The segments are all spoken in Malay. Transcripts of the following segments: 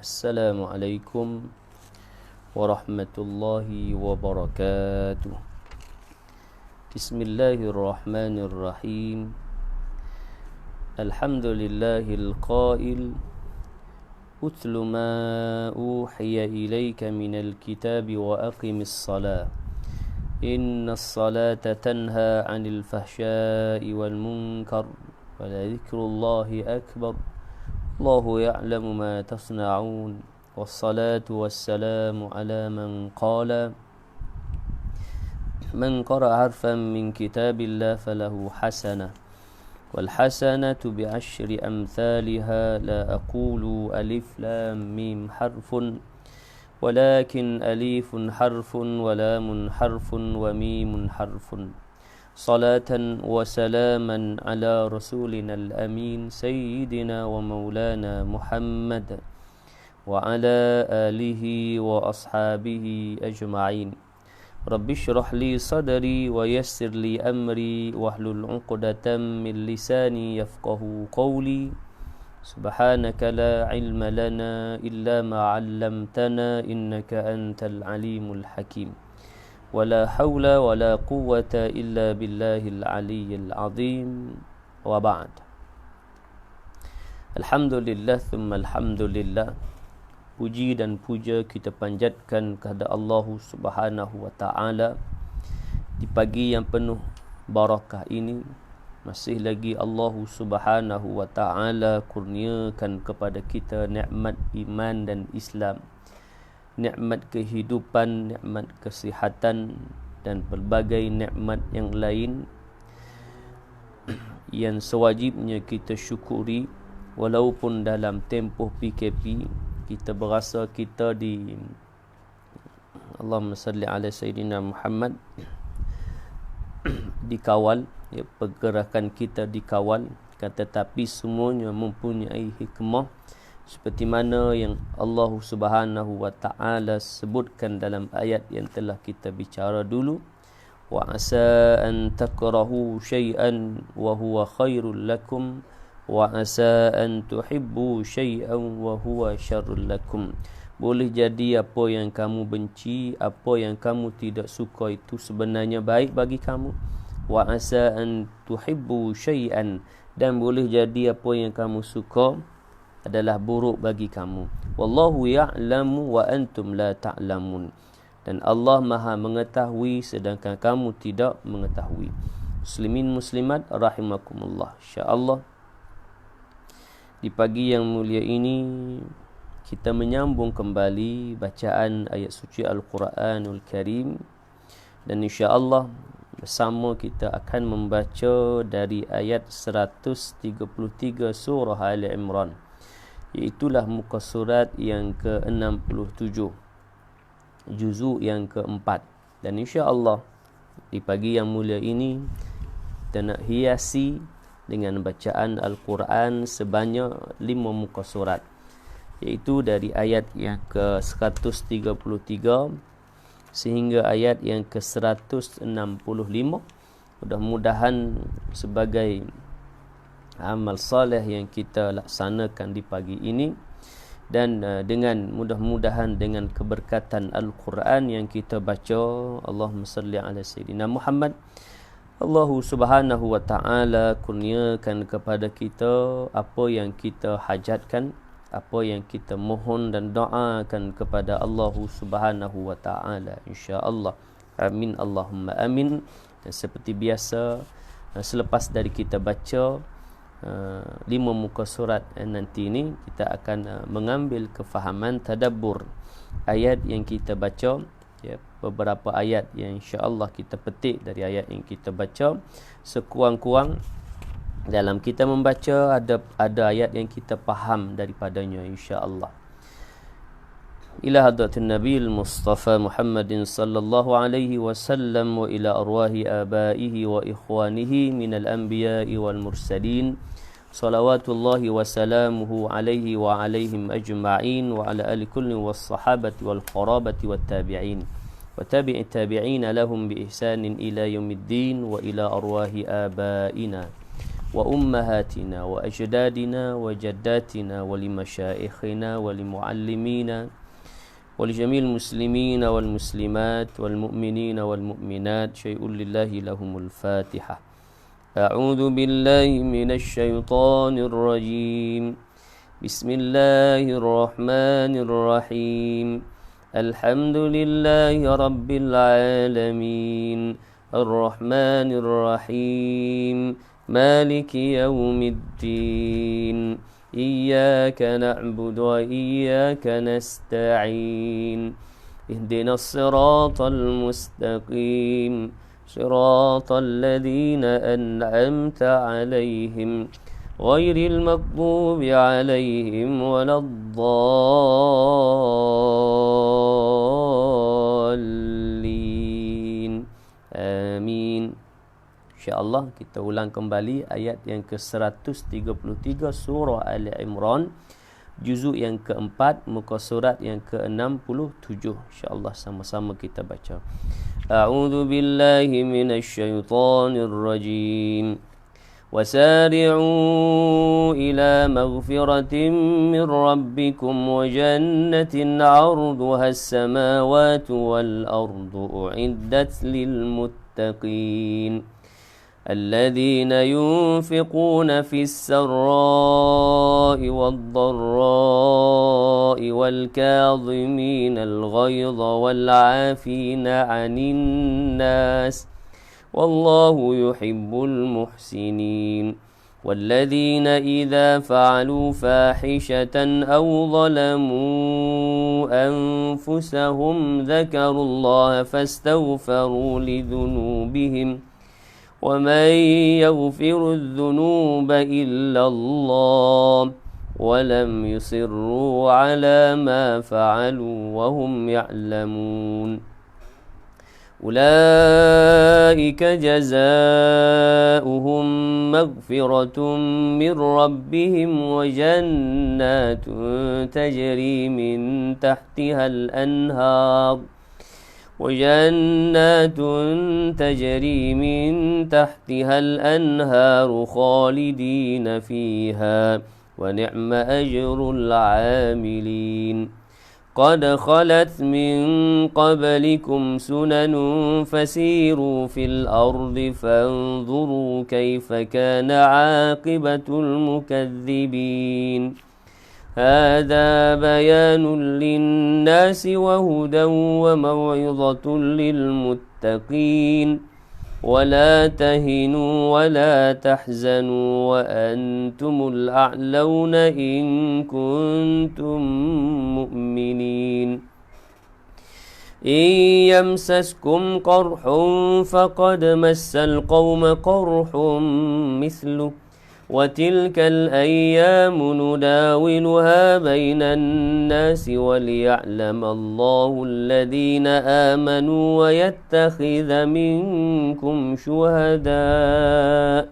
Assalamualaikum warahmatullahi wabarakatuh. Bismillahirrahmanirrahim. Alhamdulillahil qail utlu ma uhiya ilayka minal kitabi wa aqimis salah. Innas salata tanha 'anil fahsya'i wal munkar wa la dzikrullahi akbar. Allahu ya'lamu ma tasna'un. Wassalatu wassalamu ala man qala man qara'a harfan min kitabillah falahu hasanah wal hasanatu bi asyri amthaliha la aqulu alif lam mim harfun walakin alifun harfun wa lamun harfun wa mimun harfun. Salatan wa salaman ala rasulina al-amin sayyidina wa maulana Muhammad wa ala alihi wa ashabihi ajma'in. Rabbi shrah li sadri wa yassir li amri wahlul 'uqdatam min lisani yafqahu qawli. Subhanaka la ilma lana illa ma 'allamtana innaka antal alimul hakim. Wala hawla wala quwwata illa billahil aliyyil azim. Wa ba'd. Alhamdulillah thumma alhamdulillah. Puji dan puja kita panjatkan kepada Allah Subhanahu wa taala di pagi yang penuh barakah ini. Masih lagi Allah Subhanahu wa taala kurniakan kepada kita nikmat iman dan Islam, nikmat kehidupan, nikmat kesihatan dan pelbagai nikmat yang lain yang sewajibnya kita syukuri. Walaupun dalam tempoh PKP kita berasa kita di Allahumma salli ala Sayyidina Muhammad dikawal, ya, pergerakan kita dikawal, tetapi semuanya mempunyai hikmah seperti mana yang Allah Subhanahu wa taala sebutkan dalam ayat yang telah kita bicara dulu. Wa asa an takrahu syai'an wa huwa khairul lakum wa asa an tuhibbu syai'an wa huwa syarrul lakum. Boleh jadi apa yang kamu benci, apa yang kamu tidak suka itu sebenarnya baik bagi kamu. Wa asa an tuhibbu syai'an, dan boleh jadi apa yang kamu suka adalah buruk bagi kamu. Wallahu ya'lamu wa antum la ta'lamun. Dan Allah Maha mengetahui sedangkan kamu tidak mengetahui. Muslimin muslimat rahimakumullah. Insya-Allah di pagi yang mulia ini kita menyambung kembali bacaan ayat suci Al-Quranul Karim, dan insya-Allah bersama kita akan membaca dari ayat 133 surah Ali Imran, iaitulah muka surat yang ke-67, juzuk yang ke-4. Dan insya-Allah di pagi yang mulia ini kita nak hiasi dengan bacaan Al-Quran sebanyak 5 muka surat, iaitu dari ayat yang ke-133 sehingga ayat yang ke-165. Mudah-mudahan sebagai amal saleh yang kita laksanakan di pagi ini, dan dengan mudah-mudahan dengan keberkatan Al-Quran yang kita baca, Allahumma salli ala Sayyidina Muhammad, Allah Subhanahu wa taala kurniakan kepada kita apa yang kita hajatkan, apa yang kita mohon dan doakan kepada Allah Subhanahu wa taala, insya-Allah. Amin Allahumma amin. Dan seperti biasa, selepas dari kita baca 5 muka surat nanti ini, kita akan mengambil kefahaman tadabbur ayat yang kita baca, ya, beberapa ayat yang insya-Allah kita petik dari ayat yang kita baca. Sekurang-kurang dalam kita membaca ada ayat yang kita faham daripadanya, insya-Allah. Ila hadratin Nabil Mustafa Muhammadin sallallahu alaihi wasallam wa ila arwahi abaihi wa ikhwanihi minal anbiya'i wal mursalin. Salawatullahi wa salamuhu alaihi wa alaihim ajma'in wa ala ali kulli was sahabati wal qarabati wat tabi'in. وتابع التابعين لهم بإحسان إلى يوم الدين وإلى أرواح آبائنا وأمهاتنا وأجدادنا وجداتنا ولمشائخنا ولمعلمينا ولجميع المسلمين والمسلمات والمؤمنين والمؤمنات شيء لله لهم الفاتحة. أعوذ بالله من الشيطان الرجيم. بسم الله الرحمن الرحيم. الحمد لله رب العالمين الرحمن الرحيم مالك يوم الدين إياك نعبد وإياك نستعين اهدنا الصراط المستقيم صراط الذين أنعمت عليهم غير المغضوب عليهم ولا الضالين آمين. InsyaAllah kita ulang kembali ayat yang ke-133 surah Ali Imran, juzuk yang keempat, muka surat yang ke-67. InsyaAllah sama-sama kita baca. A'udzu billahi minasyaitonir rajim. وسارعوا إلى مغفرة من ربكم وجنة عرضها السماوات والأرض أعدت للمتقين الذين ينفقون في السراء والضراء والكاظمين الغيظ والعافين عن الناس والله يحب المحسنين والذين إذا فعلوا فاحشة أو ظلموا أنفسهم ذكروا الله فاستغفروا لذنوبهم ومن يغفر الذنوب إلا الله ولم يصروا على ما فعلوا وهم يعلمون أولئك جزاؤهم مغفرة من ربهم وجنات تجري من تحتها الأنهار خالدين فيها ونعم أجر العاملين قد خلت من قبلكم سنن فسيروا في الأرض فانظروا كيف كان عاقبة المكذبين هذا بيان للناس وهدى وموعظة للمتقين ولا تهنوا ولا تحزنوا وأنتم الأعلون إن كنتم مؤمنين إن يمسسكم قرح فقد مس القوم قرح مثله وتلك الأيام نداولها بين الناس وليعلم الله الذين آمنوا ويتخذ منكم شهداء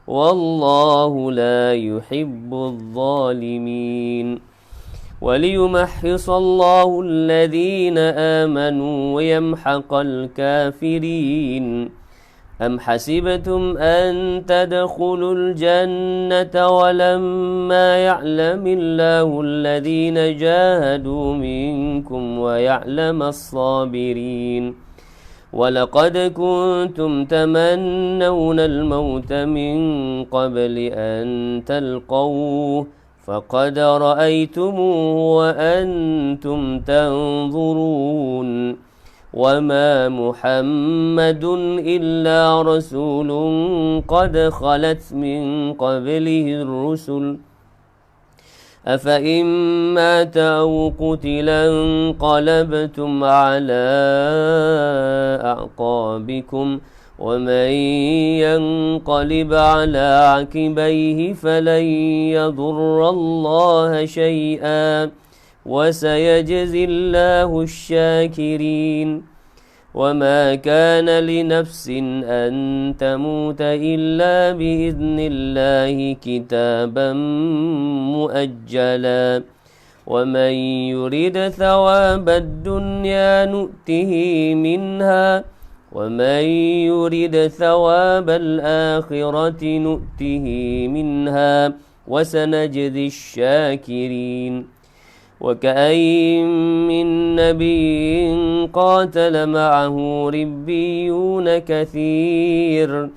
والله لا يحب الظالمين وليمحص الله الذين آمنوا ويمحق الكافرين أم حسبتم أن تدخلوا الجنة ولما يعلم الله الذين جاهدوا منكم ويعلم الصابرين ولقد كنتم تمنون الموت من قبل أن تلقوه فقد رأيتموه وأنتم تنظرون وما محمد إلا رسول قد خلت من قبله الرسل أفإن مات أو قتل انقلبتم على أعقابكم ومن ينقلب على عقبيه فلن يضر الله شيئا وسيجزي الله الشاكرين وما كان لنفس أن تموت إلا بإذن الله كتابا مؤجلا ومن يرد ثواب الدنيا نؤته منها ومن يرد ثواب الآخرة نؤته منها وسنجزي الشاكرين وكأين من نبي قاتل معه ربيون كثير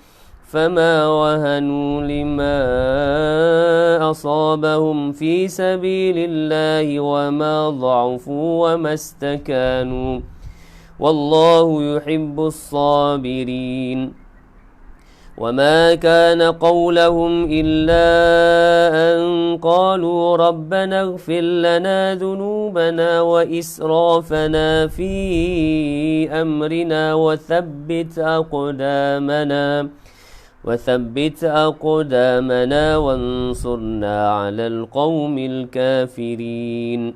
فما وهنوا لما أصابهم في سبيل الله وما ضعفوا وما استكانوا والله يحب الصابرين وما كان قولهم إلا أن قالوا ربنا اغفر لنا ذنوبنا وإسرافنا في أمرنا وثبت أقدامنا وانصرنا على القوم الكافرين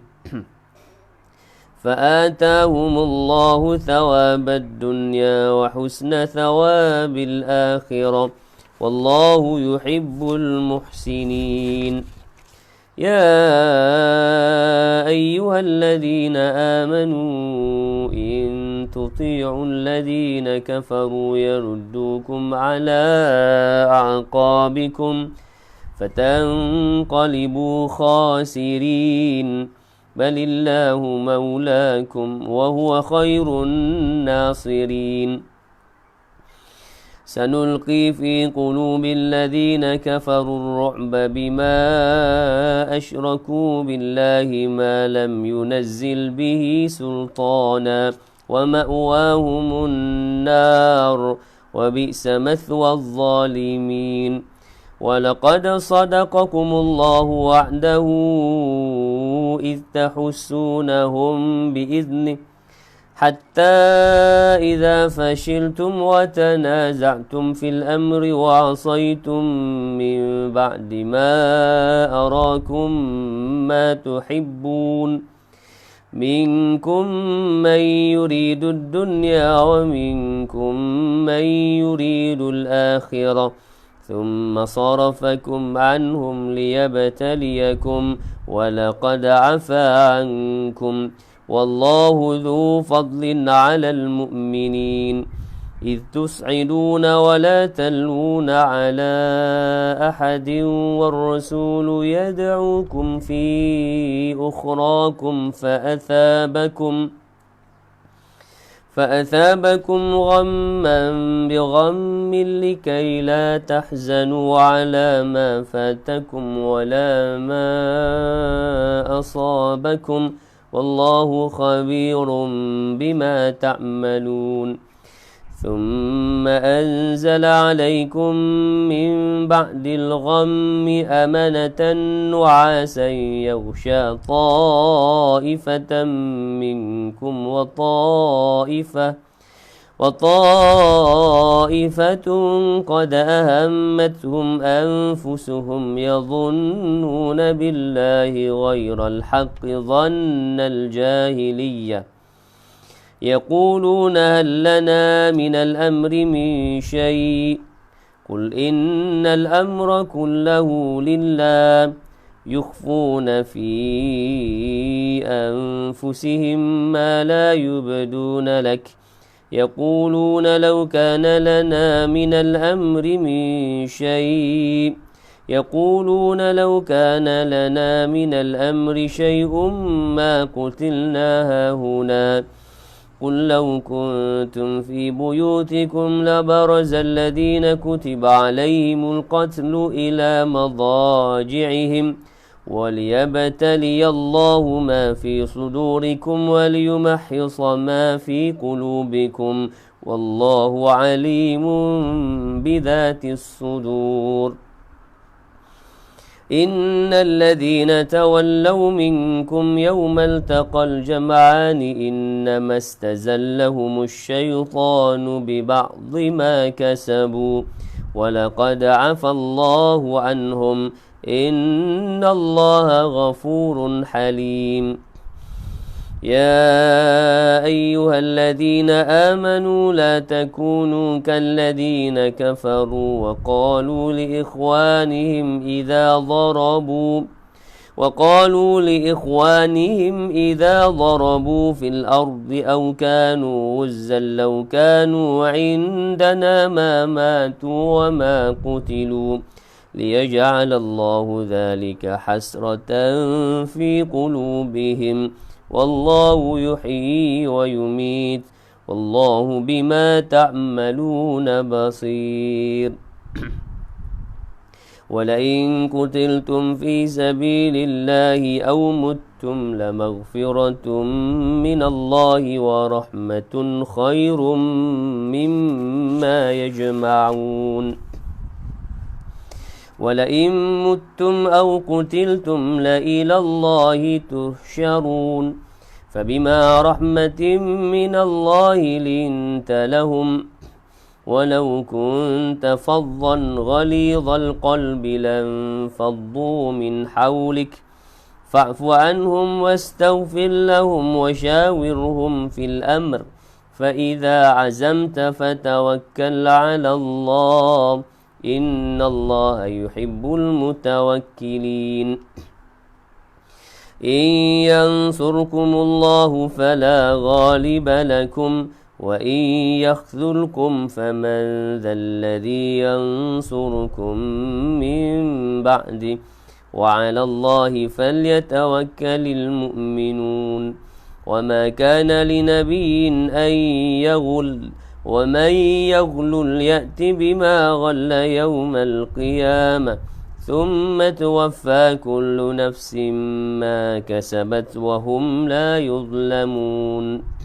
فآتاهم الله ثواب الدنيا وحسن ثواب الآخرة والله يحب المحسنين يا أيها الذين آمنوا إن تطيعوا الذين كفروا يردوكم على أعقابكم فتنقلبوا خاسرين بل الله مولاكم وهو خير الناصرين سنلقي في قلوب الذين كفروا الرعب بما أشركوا بالله ما لم ينزل به سلطانا ومأواهم النار وبئس مثوى الظالمين ولقد صدقكم الله وعده إذ تحسونهم بإذنه حتى إذا فشلتم وتنازعتم في الأمر وعصيتم من بعد ما أراكم ما تحبون منكم من يريد الدنيا ومنكم من يريد الآخرة ثم صرفكم عنهم ليبتليكم ولقد عفا عنكم والله ذو فضل على المؤمنين إذ تسعدون ولا تلوون على أحد والرسول يدعوكم في أخراكم فأثابكم غما بغم لكي لا تحزنوا على ما فاتكم ولا ما أصابكم والله خبير بما تعملون ثم أنزل عليكم من بعد الغم أمنة نعاسا يغشى طائفة منكم وطائفة قد أهمتهم أنفسهم يظنون بالله غير الحق ظن الجاهلية يقولون هل لنا من الأمر من شيء قل إن الأمر كله لله يخفون في أنفسهم ما لا يبدون لك يقولون لو كان لنا من الأمر من شيء ما قتلنا هاهنا قل لو كنتم في بيوتكم لبرز الذين كتب عليهم القتل إلى مضاجعهم وليبتلي الله ما في صدوركم وليمحص ما في قلوبكم والله عليم بذات الصدور إن الذين تولوا منكم يوم التقى الجمعان إنما استزلهم الشيطان ببعض ما كسبوا ولقد عفى الله عنهم إن الله غفور حليم يا أيها الذين آمنوا لا تكونوا كالذين كفروا وقالوا لإخوانهم إذا وقالوا لإخوانهم إذا ضربوا في الأرض أو كانوا غزا لو كانوا عندنا ما ماتوا وما قتلوا ليجعل الله ذلك حسرة في قلوبهم والله يحيي ويميت والله بما تعملون بصير ولئن قتلتم في سبيل الله أو متم لمغفرة من الله ورحمة خير مما يجمعون ولئن متم أو قتلتم لإلى الله تحشرون فبما رحمة من الله لنت لهم ولو كنت فظا غليظ القلب لانفضوا من حولك فاعف عنهم واستغفر لهم وشاورهم في الأمر فإذا عزمت فتوكل على الله إن الله يحب المتوكلين إن ينصركم الله فلا غالب لكم وإن يخذلكم فمن ذا الذي ينصركم من بعده وعلى الله فليتوكل المؤمنون وما كان لنبي أن يغل ومن يغل يأت بما غل يوم القيامة ثم توفى كل نفس ما كسبت وهم لا يظلمون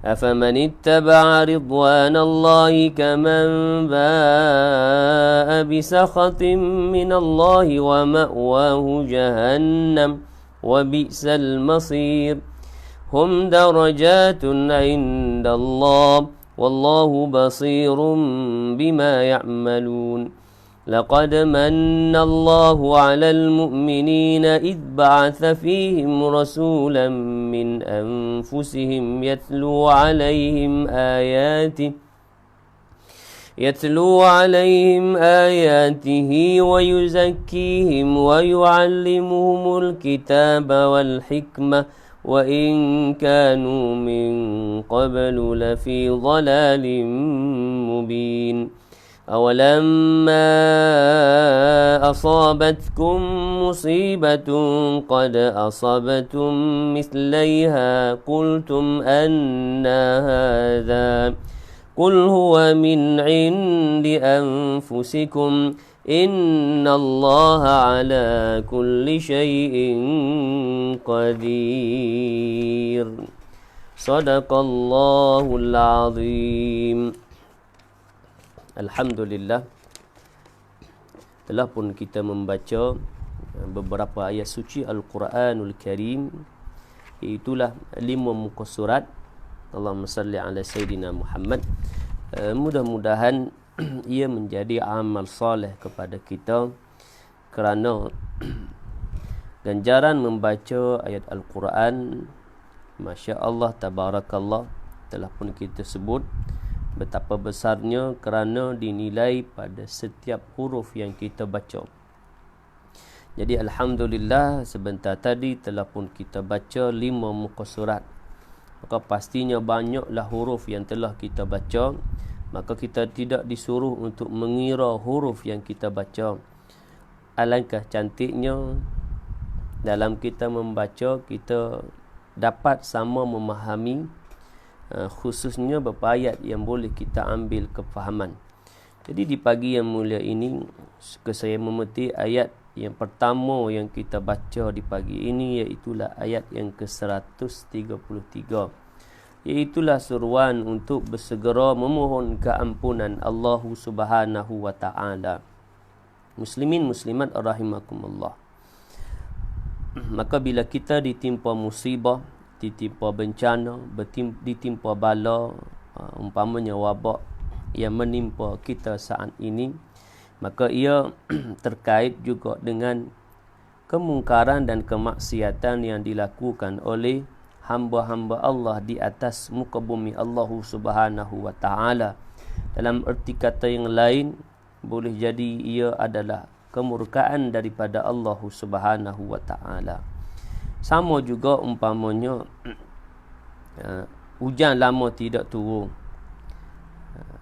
أفمن اتبع رضوان الله كمن باء بسخط من الله ومأواه جهنم وبئس المصير هم درجات عند الله والله بصير بما يعملون لقد من الله على المؤمنين إذ بعث فيهم رسولا من أنفسهم يتلو عليهم آياته ويزكيهم ويعلمهم الكتاب والحكمة وإن كانوا من قبل لفي ضلال مبين أولما أصابتكم مصيبة قد أصبتم مثليها قلتم أن هذا قل هو من عند أنفسكم إن الله على كل شيء قدير صدق الله العظيم. Alhamdulillah, telah pun kita membaca beberapa ayat suci Al-Quranul Karim, iaitulah 5 muka surat. Allahumma salli ala Sayyidina Muhammad. Mudah-mudahan ia menjadi amal soleh kepada kita, kerana ganjaran membaca ayat Al-Quran, Masya Allah, Tabarakallah, telah pun kita sebut betapa besarnya kerana dinilai pada setiap huruf yang kita baca. Jadi Alhamdulillah, sebentar tadi telah pun kita baca 5 muka surat. Maka pastinya banyaklah huruf yang telah kita baca. Maka kita tidak disuruh untuk mengira huruf yang kita baca. Alangkah cantiknya dalam kita membaca, kita dapat sama memahami, khususnya beberapa ayat yang boleh kita ambil kefahaman. Jadi di pagi yang mulia ini, suka saya memetik ayat yang pertama yang kita baca di pagi ini, iaitulah ayat yang ke-133, iaitulah seruan untuk bersegera memohon keampunan Allah Subhanahu wa taala. Muslimin muslimat rahimakumullah. Maka bila kita ditimpa musibah, ditimpa bencana, ditimpa bala, umpamanya wabak yang menimpa kita saat ini, maka ia terkait juga dengan kemungkaran dan kemaksiatan yang dilakukan oleh hamba-hamba Allah di atas muka bumi Allah Subhanahu wa taala. Dalam erti kata yang lain, boleh jadi ia adalah kemurkaan daripada Allah Subhanahu wa taala. Sama juga umpamanya hujan lama tidak turun,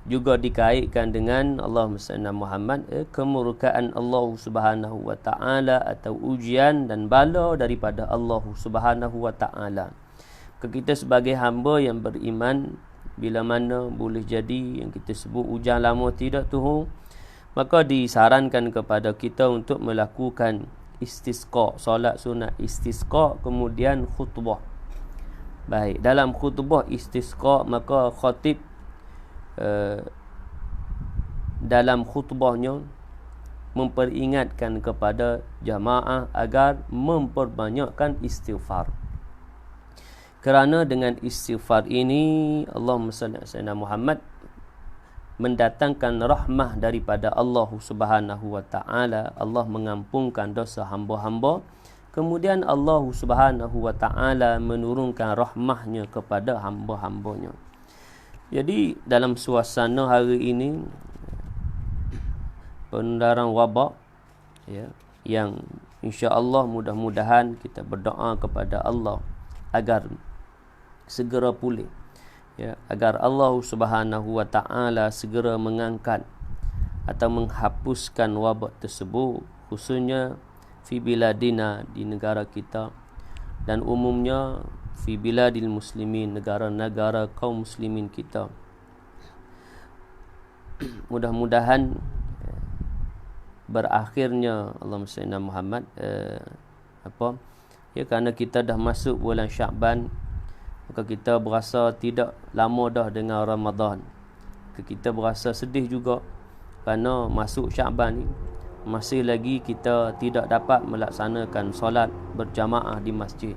juga dikaitkan dengan Allahumma salli Muhammad, kemurkaan Allah Subhanahu wa taala atau ujian dan bala daripada Allah Subhanahu wa taala. Kita sebagai hamba yang beriman, bila mana boleh jadi yang kita sebut hujan lama tidak turun, maka disarankan kepada kita untuk melakukan istisqa, solat sunat istisqa, kemudian khutbah. Baik, dalam khutbah istisqa maka khatib dalam khutbahnya memperingatkan kepada jamaah agar memperbanyakkan istighfar. Kerana dengan istighfar ini Allahumma salli ala Muhammad mendatangkan rahmah daripada Allah Subhanahu wa taala. Allah mengampunkan dosa hamba-hamba, kemudian Allah Subhanahu wa taala menurunkan rahmahnya kepada hamba-hambanya. Jadi dalam suasana hari ini penularan wabak, ya, yang insya-Allah mudah-mudahan kita berdoa kepada Allah agar segera pulih, ya, agar Allah Subhanahu wa taala segera mengangkat atau menghapuskan wabak tersebut, khususnya fi biladina, di negara kita, dan umumnya fi biladil muslimin, negara-negara kaum muslimin kita. Mudah-mudahan berakhirnya Allahumma salli Muhammad kerana kita dah masuk bulan Sya'ban, maka kita berasa tidak lama dah dengan Ramadan. Kita berasa sedih juga kerana masuk Sya'ban ni masih lagi kita tidak dapat melaksanakan solat berjamaah di masjid.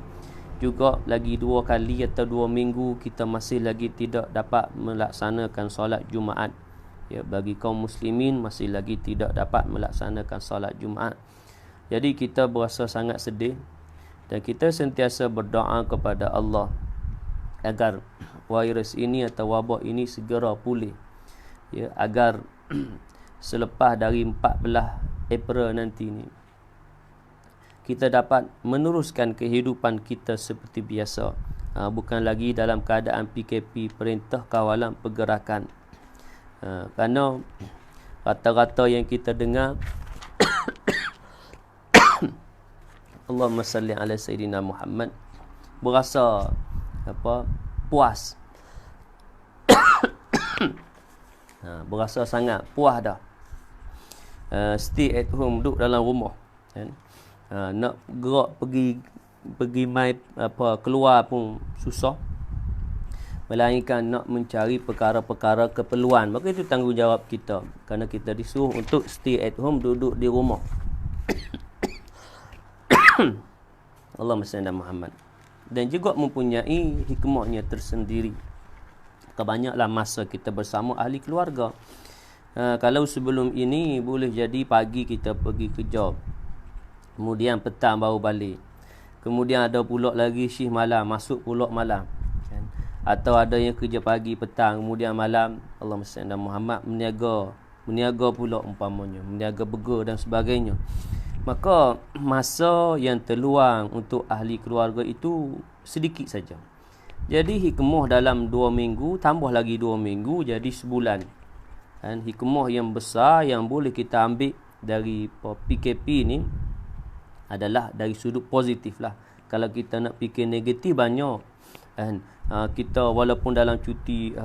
Juga lagi 2 kali atau 2 minggu kita masih lagi tidak dapat melaksanakan solat Jumaat. Ya, bagi kaum muslimin masih lagi tidak dapat melaksanakan solat Jumaat. Jadi kita berasa sangat sedih dan kita sentiasa berdoa kepada Allah agar virus ini atau wabak ini segera pulih, ya, agar selepas dari 14 April nanti ni kita dapat meneruskan kehidupan kita seperti biasa, bukan lagi dalam keadaan PKP, Perintah Kawalan Pergerakan. Kerana kata-kata yang kita dengar Allahumma salli ala Sayyidina Muhammad, berasa puas. Berasa sangat puas dah. Stay at home, duduk dalam rumah, kan? Nak gerak pergi mai keluar pun susah, melainkan nak mencari perkara-perkara keperluan. Maka itu tanggungjawab kita, kerana kita disuruh untuk stay at home, duduk di rumah. Allahumma salli ala Muhammad. Dan juga mempunyai hikmahnya tersendiri. Banyaklah masa kita bersama ahli keluarga. Kalau sebelum ini boleh jadi pagi kita pergi kerja, kemudian petang baru balik, kemudian ada pula lagi shift malam, masuk pula malam, kan? Atau ada yang kerja pagi petang kemudian malam, Allahumma salli ala Muhammad, meniaga pula umpamanya, meniaga burger dan sebagainya. Maka masa yang terluang untuk ahli keluarga itu sedikit saja. Jadi hikmah dalam 2 minggu tambah lagi 2 minggu jadi sebulan. Dan hikmah yang besar yang boleh kita ambil dari PKP ni adalah dari sudut positif lah. Kalau kita nak fikir negatif banyak. Dan kita walaupun dalam cuti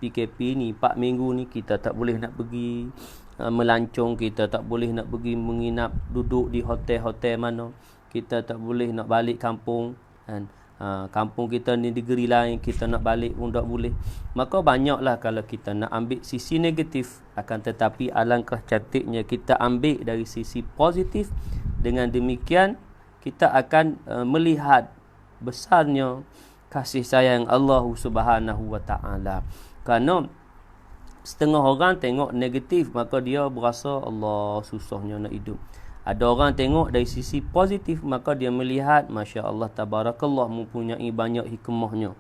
PKP ni 4 minggu ni kita tak boleh nak pergi melancong, kita tak boleh nak pergi menginap duduk di hotel-hotel mana, kita tak boleh nak balik kampung, kan? Kampung kita ni negeri lain, kita nak balik pun tak boleh. Maka banyaklah kalau kita nak ambil sisi negatif, akan tetapi alangkah cantiknya kita ambil dari sisi positif. Dengan demikian kita akan melihat besarnya kasih sayang Allah Subhanahu wa taala. Kerana setengah orang tengok negatif, maka dia berasa Allah susahnya nak hidup. Ada orang tengok dari sisi positif, maka dia melihat Masya Allah Tabarakallah mempunyai banyak hikmahnya.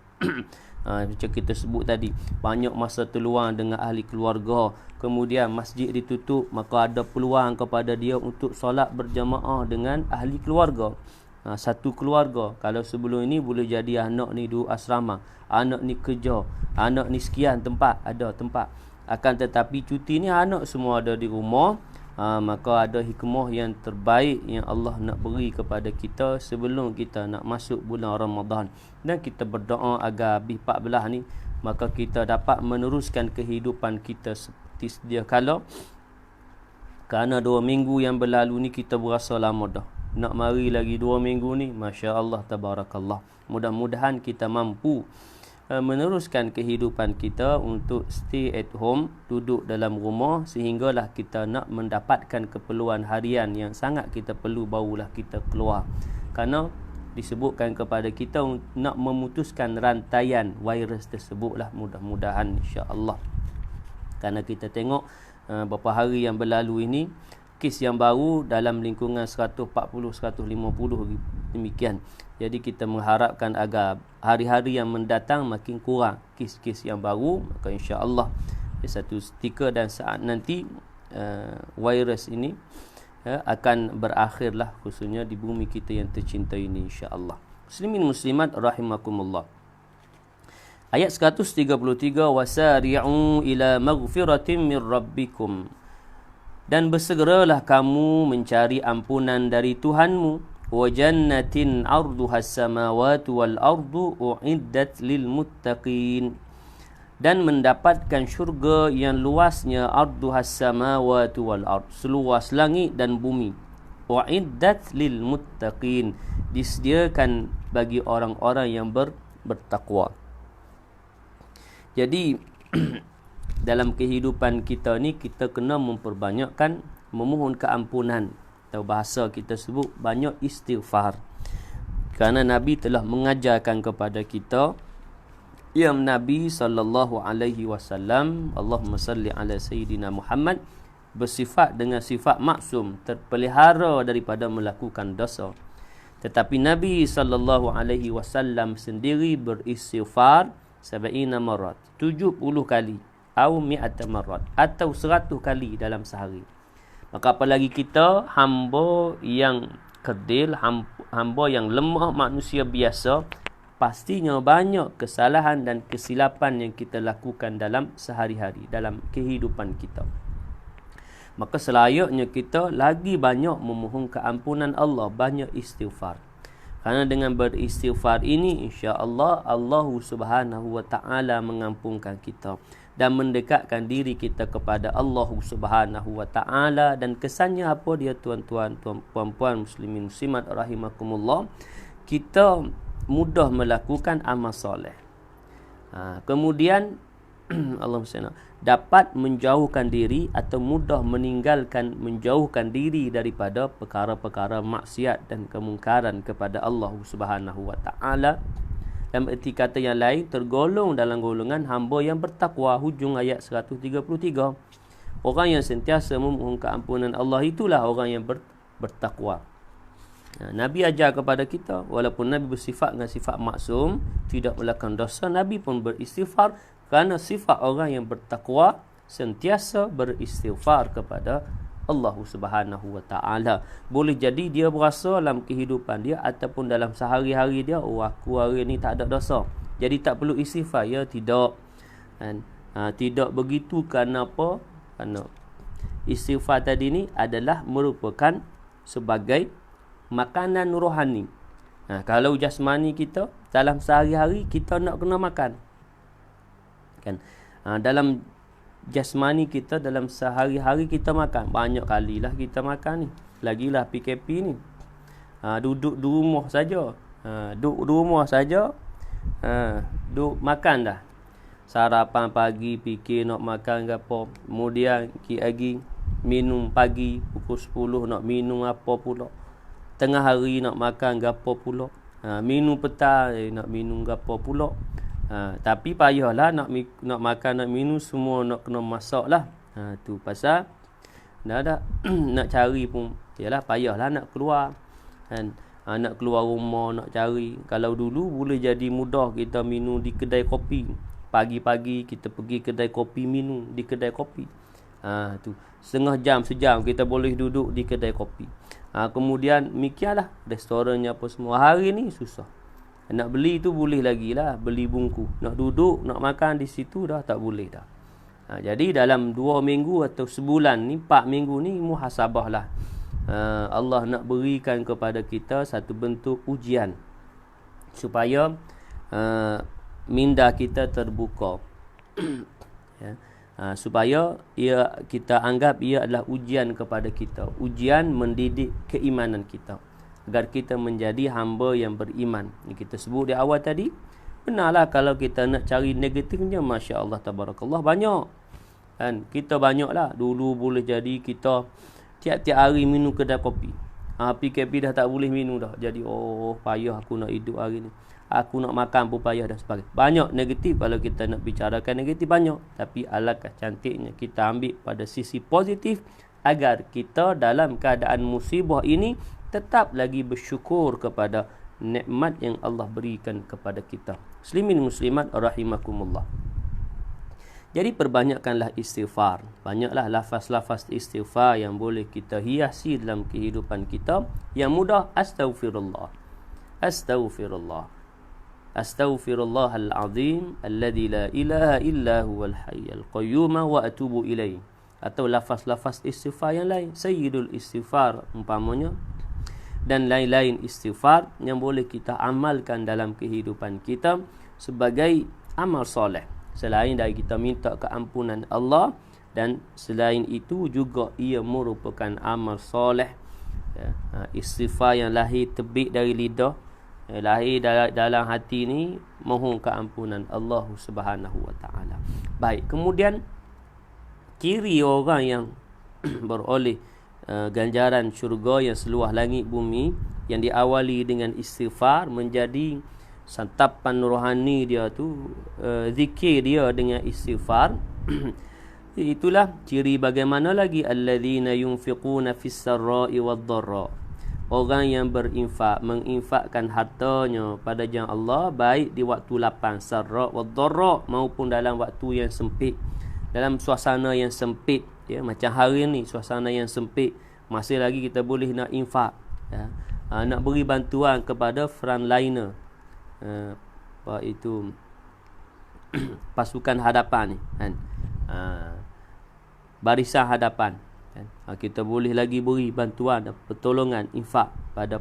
Macam kita sebut tadi, banyak masa terluang dengan ahli keluarga, kemudian masjid ditutup, maka ada peluang kepada dia untuk solat berjamaah dengan ahli keluarga. Satu keluarga. Kalau sebelum ini boleh jadi anak ni duduk asrama, anak ni kerja, anak ni sekian tempat, ada tempat. Akan tetapi cuti ni anak semua ada di rumah. Maka ada hikmah yang terbaik yang Allah nak beri kepada kita sebelum kita nak masuk bulan Ramadan. Dan kita berdoa agar habis 14 ni, maka kita dapat meneruskan kehidupan kita seperti sedia kala. Kerana 2 minggu yang berlalu ni kita berasa lama dah. Nak mari lagi 2 minggu ni, Masya Allah, Tabarakallah. Mudah-mudahan kita mampu meneruskan kehidupan kita untuk stay at home, duduk dalam rumah, sehinggalah kita nak mendapatkan keperluan harian yang sangat kita perlu, barulah kita keluar. Kerana disebutkan kepada kita nak memutuskan rantaian virus tersebutlah, mudah-mudahan insya-Allah. Kerana kita tengok beberapa hari yang berlalu ini, kes yang baru dalam lingkungan 140-150 demikian. Jadi kita mengharapkan agar hari-hari yang mendatang makin kurang kes-kes yang baru, maka insya-Allah satu ketika dan saat nanti virus ini akan berakhirlah, khususnya di bumi kita yang tercinta ini insya-Allah. Muslimin muslimat rahimakumullah. Ayat 133, wasari'u ila maghfiratin min rabbikum. Dan bersegeralah kamu mencari ampunan dari Tuhanmu, wa jannatin 'arduhas samawati wal ardu u'iddat lil muttaqin. Dan mendapatkan syurga yang luasnya arduhas samawati wal ard, seluas langit dan bumi. U'iddat lil muttaqin, disediakan bagi orang-orang yang bertakwa. Jadi dalam kehidupan kita ni, kita kena memperbanyakkan memohon keampunan, atau bahasa kita sebut banyak istighfar. Kerana Nabi telah mengajarkan kepada kita, ya Nabi sallallahu alaihi wasallam, Allahumma salli ala sayyidina Muhammad, bersifat dengan sifat maksum, terpelihara daripada melakukan dosa. Tetapi Nabi sallallahu alaihi wasallam sendiri beristighfar 70 marat, 70 kali, atau 100 marat, atau 100 kali dalam sehari. Maka apalagi kita, hamba yang kerdil, hamba yang lemah, manusia biasa, pastinya banyak kesalahan dan kesilapan yang kita lakukan dalam sehari-hari, dalam kehidupan kita. Maka selayaknya kita lagi banyak memohon keampunan Allah, banyak istighfar. Kerana dengan beristighfar ini, insya-Allah Allah Subhanahu wa taala mengampunkan kita dan mendekatkan diri kita kepada Allah Subhanahu wa taala. Dan kesannya apa dia, tuan-tuan, puan-puan, muslimin muslimat rahimakumullah, kita mudah melakukan amal soleh. Kemudian Allah dapat menjauhkan diri atau mudah menjauhkan diri daripada perkara-perkara maksiat dan kemungkaran kepada Allah Subhanahu wa taala. Dalam erti kata yang lain, tergolong dalam golongan hamba yang bertakwa. Hujung ayat 133. Orang yang sentiasa memohon keampunan Allah, itulah orang yang bertakwa. Nabi ajar kepada kita, walaupun Nabi bersifat dengan sifat maksum, tidak melakukan dosa, Nabi pun beristighfar. Kerana sifat orang yang bertakwa sentiasa beristighfar kepada Allah Subhanahu wa taala. Boleh jadi dia berasa dalam kehidupan dia ataupun dalam sehari-hari dia, aku hari ni tak ada dosa, jadi tak perlu istighfar. Ya, tidak. Dan tidak begitu. Kerana apa? Kerana istighfar tadi ni adalah merupakan sebagai makanan rohani. Kalau jasmani kita dalam sehari-hari kita nak kena makan, kan? Dalam jasmani kita dalam sehari-hari kita makan, banyak kalilah kita makan ni. Lagilah PKP ni, duduk di rumah saja, duduk makan dah. Sarapan pagi fikir nak makan ke apa, kemudian lagi minum pagi pukul 10 nak minum apa pula, tengah hari nak makan ke apa pula, minum petang nak minum ke apa pula. Tapi payahlah nak makan, nak minum semua nak kena masak lah. Tu pasal nak cari pun yalah, payahlah nak keluar. Dan nak keluar rumah, nak cari. Kalau dulu boleh jadi mudah kita minum di kedai kopi. Pagi-pagi kita pergi kedai kopi, minum di kedai kopi. Tu setengah jam, sejam kita boleh duduk di kedai kopi. Kemudian mikianlah restorannya apa semua. Hari ni susah. Nak beli tu boleh lagi lah, beli bungkus. Nak duduk, nak makan di situ dah tak boleh dah. Jadi dalam 2 minggu atau sebulan ni, 4 minggu ni muhasabah lah. Allah nak berikan kepada kita satu bentuk ujian supaya minda kita terbuka. Ya. Supaya kita anggap ia adalah ujian kepada kita, ujian mendidik keimanan kita, agar kita menjadi hamba yang beriman. Ini kita sebut di awal tadi. Benarlah kalau kita nak cari negatifnya, Masya Allah tabarakallah, banyak. Dan kita banyaklah. Dulu boleh jadi kita tiap-tiap hari minum kedai kopi. PKP dah tak boleh minum dah. Jadi payah aku nak hidup hari ni. Aku nak makan pun payah dan sebagainya. Banyak negatif. Kalau kita nak bicarakan negatif, banyak. Tapi alangkah cantiknya kita ambil pada sisi positif, agar kita dalam keadaan musibah ini tetap lagi bersyukur kepada nikmat yang Allah berikan kepada kita. Muslimin muslimat rahimakumullah. Jadi perbanyakkanlah istighfar. Banyaklah lafaz-lafaz istighfar yang boleh kita hiasi dalam kehidupan kita. Yang mudah, astaghfirullah. Astaghfirullah. Astaghfirullahal azim alladzi la ilaha illa huwal hayyul qayyum wa atubu ilaih. Atau lafaz-lafaz istighfar yang lain, sayyidul istighfar umpamanya, dan lain-lain istighfar yang boleh kita amalkan dalam kehidupan kita sebagai amal soleh. Selain dari kita minta keampunan Allah, dan selain itu juga ia merupakan amal soleh. Istighfar yang lahir terbit dari lidah, lahir dalam hati ni, mohon keampunan Allah Subhanahu wa taala. Baik, kemudian ciri orang yang beroleh ganjaran syurga yang seluas langit bumi, yang diawali dengan istighfar, menjadi santapan rohani dia tu, zikir dia dengan istighfar. Itulah ciri bagaimana lagi, alladzina yunfiquna fis sarra'i wad-dharra. Orang yang berinfak, menginfakkan hartanya pada jalan Allah, baik di waktu lapang, sarra' wad-dharra, maupun dalam waktu yang sempit, dalam suasana yang sempit. Ya, macam hari ni suasana yang sempit, masih lagi kita boleh nak infak, ya. Nak beri bantuan kepada frontliner, apa itu pasukan hadapan ni kan, barisan hadapan kan. Kita boleh lagi beri bantuan dan pertolongan, infak pada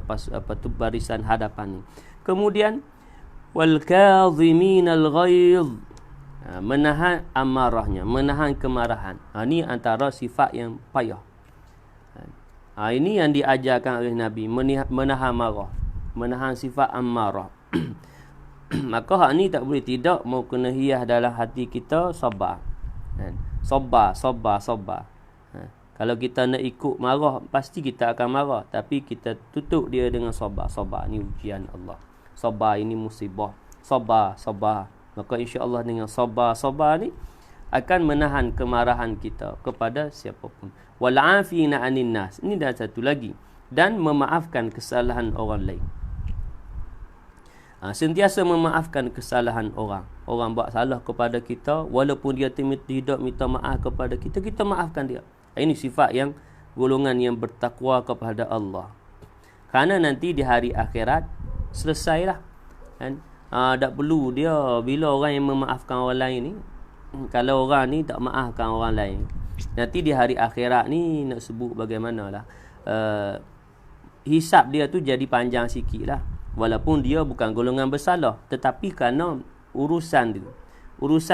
barisan hadapan ni. Kemudian wal kadhiminal ghaidh, menahan amarahnya, menahan kemarahan. Ini antara sifat yang payah. Ini yang diajarkan oleh Nabi, menahan marah, menahan sifat amarah. Maka hak ni tak boleh tidak, mau kena hias dalam hati kita sabar. Sabar. Kalau kita nak ikut marah, pasti kita akan marah, tapi kita tutup dia dengan sabar. Sabar ni ujian Allah. Sabar ini musibah. Sabar. Maka insya-Allah dengan sabar ni akan menahan kemarahan kita kepada siapapun. Wal 'afina 'anil nas. Ini dah satu lagi, dan memaafkan kesalahan orang lain. Sentiasa memaafkan kesalahan orang. Orang buat salah kepada kita, walaupun dia tidak minta maaf kepada kita, kita maafkan dia. Ini sifat yang golongan yang bertakwa kepada Allah. Kerana nanti di hari akhirat selesailah kan. Tak perlu dia, bila orang yang memaafkan orang lain ni, kalau orang ni tak maafkan orang lain, nanti di hari akhirat ni nak sebut bagaimanalah, hisab dia tu jadi panjang sikit lah. Walaupun dia bukan golongan bersalah, tetapi kerana urusan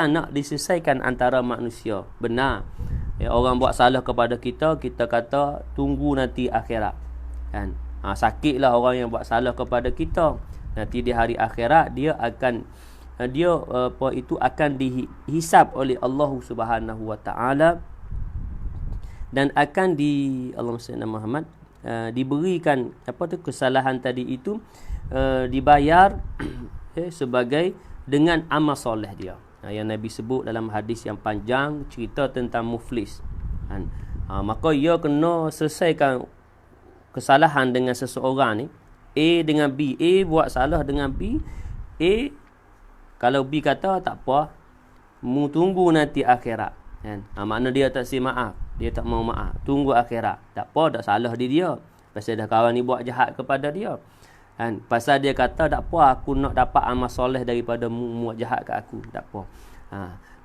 nak diselesaikan antara manusia. Benar, orang buat salah kepada kita, kita kata tunggu nanti akhirat kan. Sakitlah orang yang buat salah kepada kita. Nanti di hari akhirat dia akan dihisab oleh Allah Subhanahu wa taala, dan akan Allahumma salli ala Muhammad, diberikan kesalahan tadi itu dibayar sebagai dengan amal soleh dia. Yang Nabi sebut dalam hadis yang panjang, cerita tentang muflis kan. Maka ia kena selesaikan kesalahan dengan seseorang ni A dengan B, A buat salah dengan B, A kalau B kata tak apa, mu tunggu nanti akhirat, kan? Makna dia tak si maaf, dia tak mau maaf, tunggu akhirat. Tak apa, tak salah dia. Pasal dah kawan ni buat jahat kepada dia, kan? Pasal dia kata tak apa, aku nak dapat amal soleh daripada mu buat jahat kat aku, tak apa.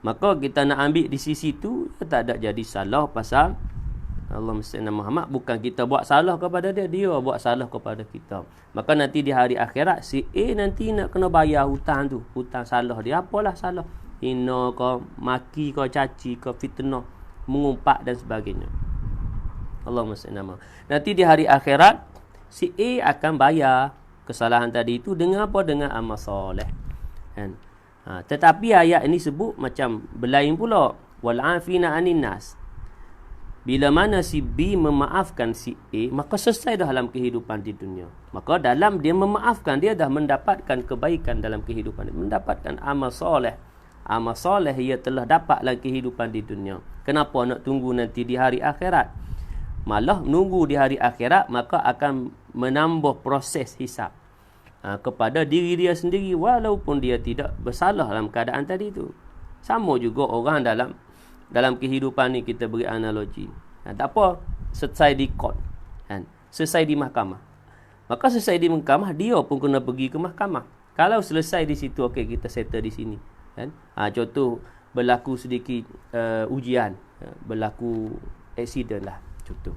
Maka kita nak ambil di sisi tu, tak ada jadi salah. Pasal Allahumma salli Muhammad, bukan kita buat salah kepada dia, dia buat salah kepada kita. Maka nanti di hari akhirat, si A nanti nak kena bayar hutang tu, hutang salah dia. Apalah salah, hina ke, maki ke, caci ke, fitnah, mengumpat dan sebagainya. Allahumma salli Muhammad. Nanti di hari akhirat, si A akan bayar kesalahan tadi itu dengan apa? Dengan amal soleh, kan? Tetapi ayat ini sebut macam berlain pula. Wal afina anin nas. Bila mana si B memaafkan si A, maka selesai dah dalam kehidupan di dunia. Maka dalam dia memaafkan, dia dah mendapatkan kebaikan dalam kehidupan, mendapatkan amal soleh. Amal soleh ia telah dapat dalam kehidupan di dunia. Kenapa nak tunggu nanti di hari akhirat? Malah menunggu di hari akhirat, maka akan menambah proses hisab kepada diri dia sendiri, walaupun dia tidak bersalah dalam keadaan tadi tu. Sama juga orang dalam kehidupan ni, kita beri analogi. Tak apa, selesai di court, kan? Selesai di mahkamah. Maka selesai di mahkamah, dia pun kena pergi ke mahkamah. Kalau selesai di situ, okey, kita settle di sini, kan? Contoh, berlaku sedikit ujian, berlaku accident lah, contoh.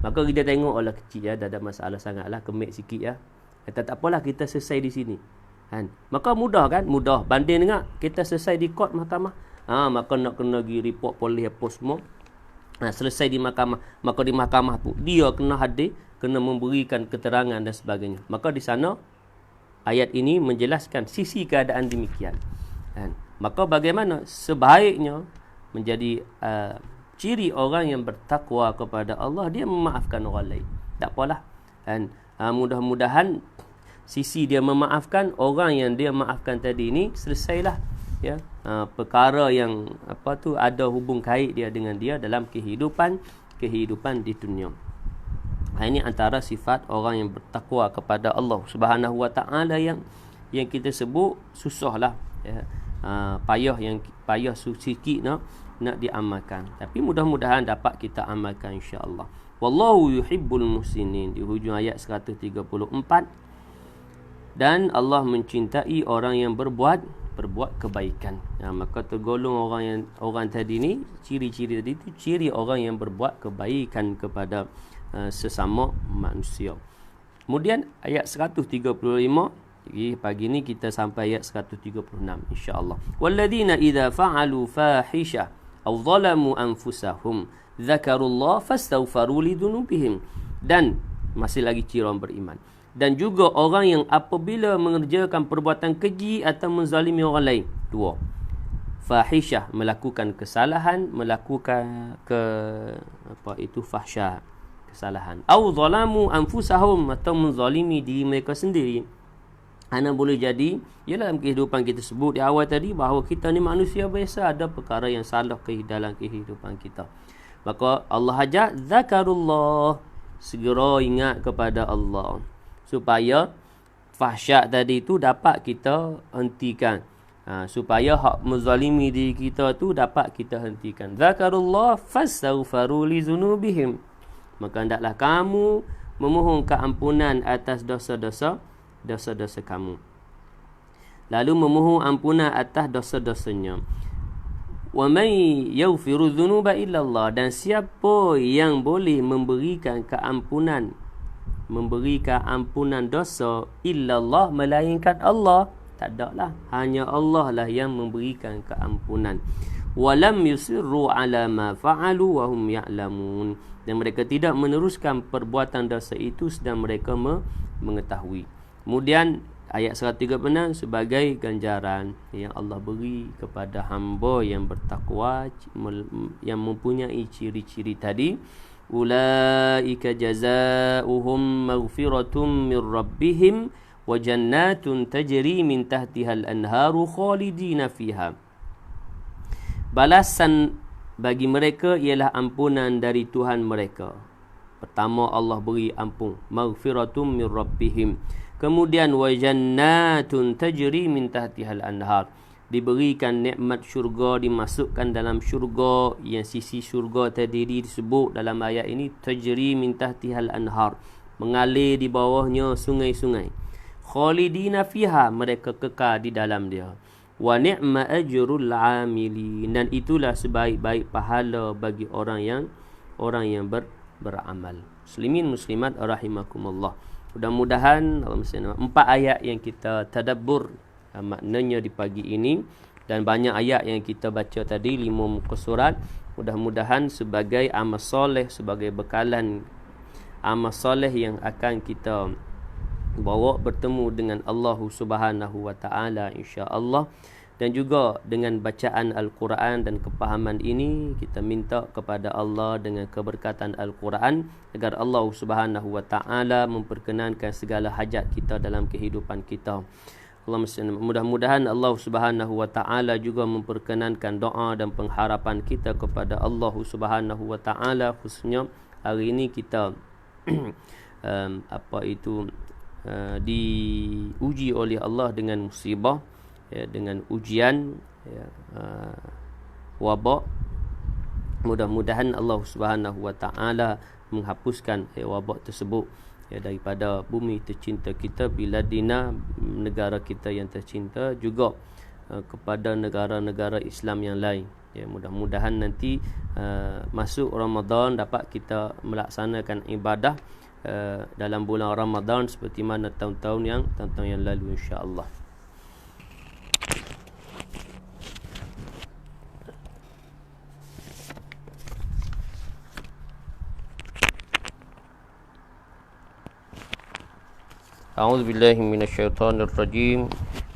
Maka kita tengok, Allah kecil dah ada masalah sangat lah, kemik sikit ya. Kata tak apalah, kita selesai di sini, kan? Maka mudah, kan? Mudah banding dengan kita selesai di court mahkamah. Maka nak kena pergi report polis apa semua. Selesai di mahkamah, maka di mahkamah tu dia kena hadir, kena memberikan keterangan dan sebagainya. Maka di sana ayat ini menjelaskan sisi keadaan demikian, kan? Maka bagaimana sebaiknya menjadi ciri orang yang bertakwa kepada Allah, dia memaafkan orang lain. Tak apalah, kan? Mudah-mudahan sisi dia memaafkan orang yang dia maafkan tadi ini, selesailah ya perkara yang ada hubung kait dia dengan dia dalam kehidupan di dunia. Ini antara sifat orang yang bertakwa kepada Allah Subhanahu Wa Taala yang kita sebut susahlah ya. Payah sikit nak diamalkan, tapi mudah-mudahan dapat kita amalkan insya-Allah. Wallahu yuhibbul muhsinin, di hujung ayat 134. Dan Allah mencintai orang yang berbuat kebaikan. Maka tergolong orang tadi ni, ciri-ciri tadi tu ciri orang yang berbuat kebaikan kepada sesama manusia. Kemudian ayat 135, pagi ni kita sampai ayat 136 insya-Allah. Walladzina idza fa'alu fahisha aw zalamu anfusahum dzakarullah fastaghfaru lidzunubihim. Dan masih lagi ciri orang beriman. Dan juga orang yang apabila mengerjakan perbuatan keji atau menzalimi orang lain. 2. Fahisyah, melakukan kesalahan, melakukan fahsyah, kesalahan. Au zalamu anfusahum, atau menzalimi diri mereka sendiri. Ana boleh jadi, dalam kehidupan kita sebut di awal tadi, bahawa kita ni manusia biasa, ada perkara yang salah dalam kehidupan kita. Maka Allah ajak zakarullah, segera ingat kepada Allah, supaya fahsyat tadi tu dapat kita hentikan. Supaya hak menzalimi diri kita tu dapat kita hentikan. Zakarullah fastaghfaru lizunubihim. Maka hendaklah kamu memohon keampunan atas dosa-dosa kamu. Lalu memohon ampunan atas dosa-dosanya. Wa may yaghfiru dzunuba illa Allah, dan siapa yang boleh memberikan ampunan dosa illallah, melainkan Allah. Tak ada lah, hanya Allah lah yang memberikan keampunan. Walam yusirru ala ma fa'alu wa hum ya'lamun, dan mereka tidak meneruskan perbuatan dosa itu sedang mereka mengetahui. Kemudian ayat 136 sebagai ganjaran yang Allah beri kepada hamba yang bertakwa, yang mempunyai ciri-ciri tadi. Ulaika jazaohum maghfiratum min rabbihim wa jannatun tajri min tahtihal anharu khalidina fiha. Balasan bagi mereka ialah ampunan dari Tuhan mereka. Pertama, Allah beri ampun, maghfiratum min rabbihim. Kemudian wa jannatun tajri min tahtihal anhar, diberikan nikmat syurga, dimasukkan dalam syurga yang sisi syurga tadi disebut dalam ayat ini tajri min tahtihal anhar, mengalir di bawahnya sungai-sungai. Khalidina fiha, mereka kekal di dalam dia. Wa ni'ma ajrul amilin, dan itulah sebaik-baik pahala bagi orang yang beramal. Muslimin muslimat rahimakumullah. Mudah-mudahan 4 ayat yang kita tadabbur maknanya di pagi ini, dan banyak ayat yang kita baca tadi, 5 muka surat, mudah-mudahan sebagai amal soleh, sebagai bekalan amal soleh yang akan kita bawa bertemu dengan Allah Subhanahu wa taala insya-Allah. Dan juga dengan bacaan Al-Quran dan kepahaman ini, kita minta kepada Allah dengan keberkatan Al-Quran agar Allah Subhanahu wa taala memperkenankan segala hajat kita dalam kehidupan kita. Mudah-mudahan Allah Subhanahu wa taala juga memperkenankan doa dan pengharapan kita kepada Allah Subhanahu wa taala, khususnya hari ini kita diuji oleh Allah dengan musibah, dengan ujian, wabak. Mudah-mudahan Allah Subhanahu wa taala menghapuskan wabak tersebut daripada bumi tercinta kita, biladina, negara kita yang tercinta, juga kepada negara-negara Islam yang lain. Mudah-mudahan nanti masuk Ramadan dapat kita melaksanakan ibadah dalam bulan Ramadan seperti mana tahun-tahun yang lalu insya-Allah. A'udzu billahi minasyaitonir rajim.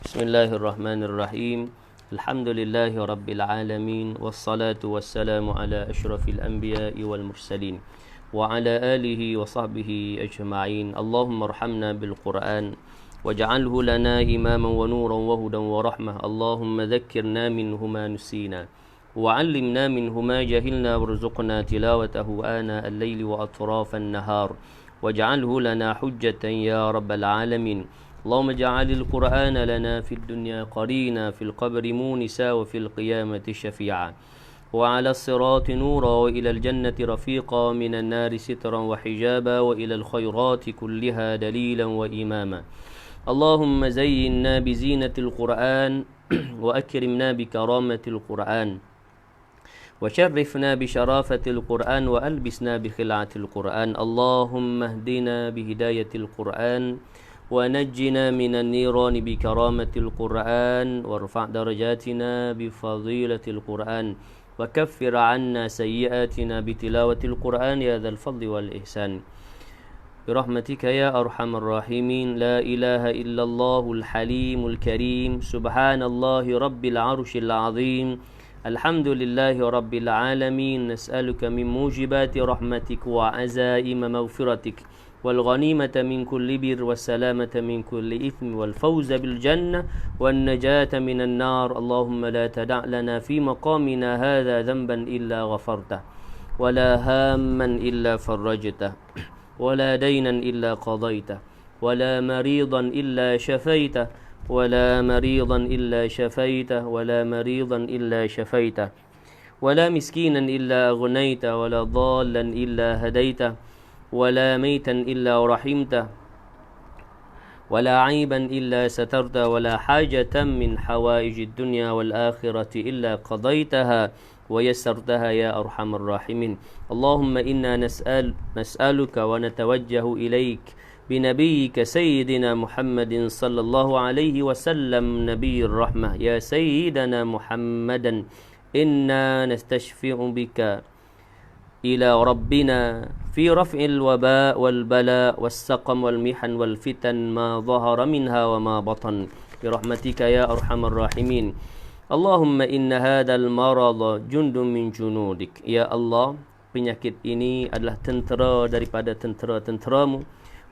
Bismillahirrahmanirrahim. Alhamdulillahi rabbil alamin, wassalatu wassalamu ala asyrafil anbiya'i wal mursalin wa ala alihi wa sahbihi ajma'in. Allahumma arhamna bil Qur'an waj'alhu lana imaman wa nuran wa hudan wa rahmah. Allahumma dhakkirna minhu ma nusina wa 'allimna minhu ma jahilna warzuqna tilawatahu ana al-laili wa atrafan nahar waj'alhu lana hujjatan ya rabbal alamin. اللهم اجعل القرآن لنا في الدنيا قرينا، في القبر مونسا، وفي القيامة شفيعا، وعلى الصراط نورا، وإلى الجنة رفيقا، من النار سترا وحجابا، وإلى الخيرات كلها دليلا وإماما. اللهم زينا بزينة القرآن وأكرمنا بكرامة القرآن وشرفنا بشرافة القرآن وألبسنا بخلعة القرآن. اللهم اهدنا بهداية القرآن ونجنا من النيران بكرامة القرآن وارفع درجاتنا بفضيلة القرآن وكفر عنا سيئاتنا بتلاوة القرآن يا ذا الفضل والإحسان برحمتك يا أرحم الراحمين. لا إله إلا الله الحليم الكريم، سبحان الله رب العرش العظيم، الحمد لله رب العالمين. نسألك من موجبات رحمتك وعزائم مغفرتك والغنيمة من كل بر والسلامة من كل إثم والفوز بالجنة والنجاة من النار. اللهم لا تدع لنا في مقامنا هذا ذنبا إلا غفرته، ولا هاما إلا فرجته، ولا دينا إلا قضيته، ولا مريضا إلا شفيته، ولا مريضا إلا شفيته، ولا مريضا إلا شفيته، ولا مسكينا إلا أغنيته، ولا ضالا إلا هديته، ولا ميتا إلا رحمته، ولا عيبا إلا سترته، ولا حاجة من حوائج الدنيا والآخرة إلا قضيتها ويسرتها يا أرحم الراحمين. اللهم إنا نسألك ونتوجه إليك بنبيك سيدنا محمد صلى الله عليه وسلم نبي الرحمة. يا سيدنا محمدا إنا نستشفع بك إلى ربنا في رفع الوباء والبلاء والسقم والمحن والفتن ما ظهر منها وما بطن برحمتك يا أرحم الراحمين. اللهم إن هذا المرض جند من جنودك. Ya Allah, penyakit ini adalah tentera daripada tentera-tenteramu.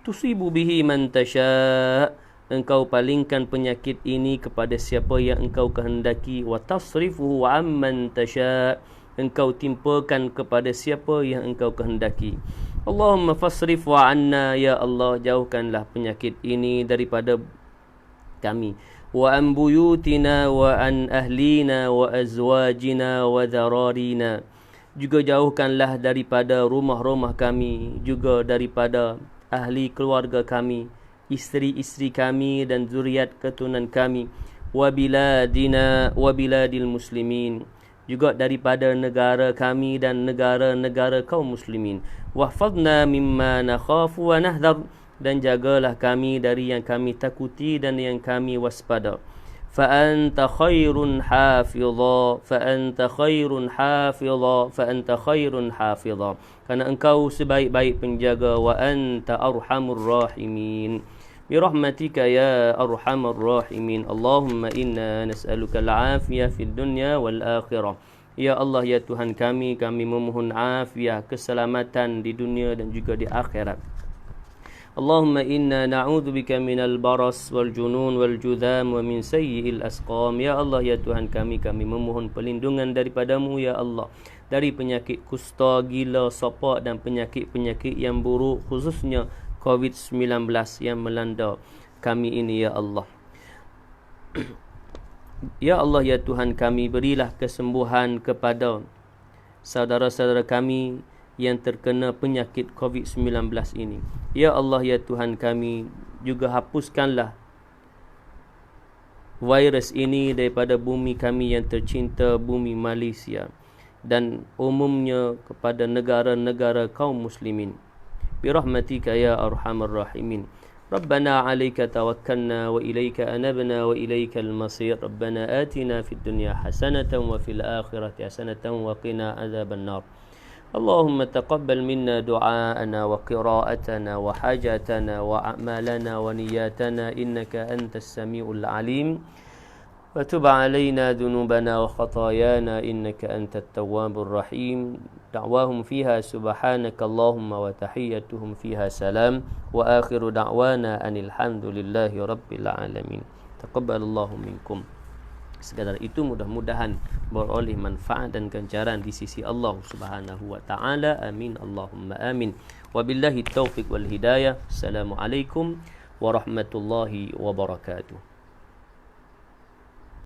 Tusibu bihi man tasha', engkau palingkan penyakit ini kepada siapa yang engkau kehendaki. Wa tasrifuhu amman tasha', engkau timpakan kepada siapa yang engkau kehendaki. Allahumma fasrif wa anna, ya Allah jauhkanlah penyakit ini daripada kami. Wa an buyutina wa an ahlina wa azwajina wa dhararina, juga jauhkanlah daripada rumah-rumah kami, juga daripada ahli keluarga kami, isteri-isteri kami dan zuriat keturunan kami. Wa biladina wa biladil muslimin, juga daripada negara kami dan negara-negara kaum muslimin. Wahfadna mimma nakhafu wa nahdhar, dan jagalah kami dari yang kami takuti dan yang kami waspada. Fa anta khairun hafidha, fa anta khairun hafidha, fa anta khairun hafidha, kerana engkau sebaik-baik penjaga. Wa anta arhamur rahimin, birahmatika ya arhamar rahimin. Allahumma inna nas'aluka al-afiyah fid dunya wal akhirah. Ya Allah, ya Tuhan kami memohon afiah, keselamatan di dunia dan juga di akhirat. Allahumma inna na'udzubika minal baras wal junun wal judham wa min sayyi'il asqam. Ya Allah, ya Tuhan kami memohon perlindungan daripadamu ya Allah, dari penyakit kusta, gila, sopak dan penyakit-penyakit yang buruk, khususnya COVID-19 yang melanda kami ini ya Allah. Ya Allah, ya Tuhan kami, berilah kesembuhan kepada saudara-saudara kami yang terkena penyakit COVID-19 ini. Ya Allah, ya Tuhan kami, juga hapuskanlah virus ini daripada bumi kami yang tercinta, bumi Malaysia, dan umumnya kepada negara-negara kaum muslimin. Birahmatika ya arhamar rahimin. ربنا عليك توكلنا وإليك أنبنا وإليك المصير. ربنا آتنا في الدنيا حسنة وفي الآخرة حسنة وقنا عذاب النار. اللهم تقبل منا دعاءنا وقراءتنا وحاجاتنا وأعمالنا ونياتنا إنك أنت السميع العليم. وتب علينا ذنوبنا وخطايانا إنك أنت التواب الرحيم. دعواهم فيها سبحانك اللهم وتحيتهم فيها سلام. وآخر دعوانا أن الحمد لله رب العالمين. تقبل الله منكم. Sekadar itu mudah-mudahan beroleh manfaat dan ganjaran di sisi Allah Subhanahu wa taala. Amin Allahumma amin. Wabillahi taufiq wal hidayah. Assalamualaikum warahmatullahi wabarakatuh.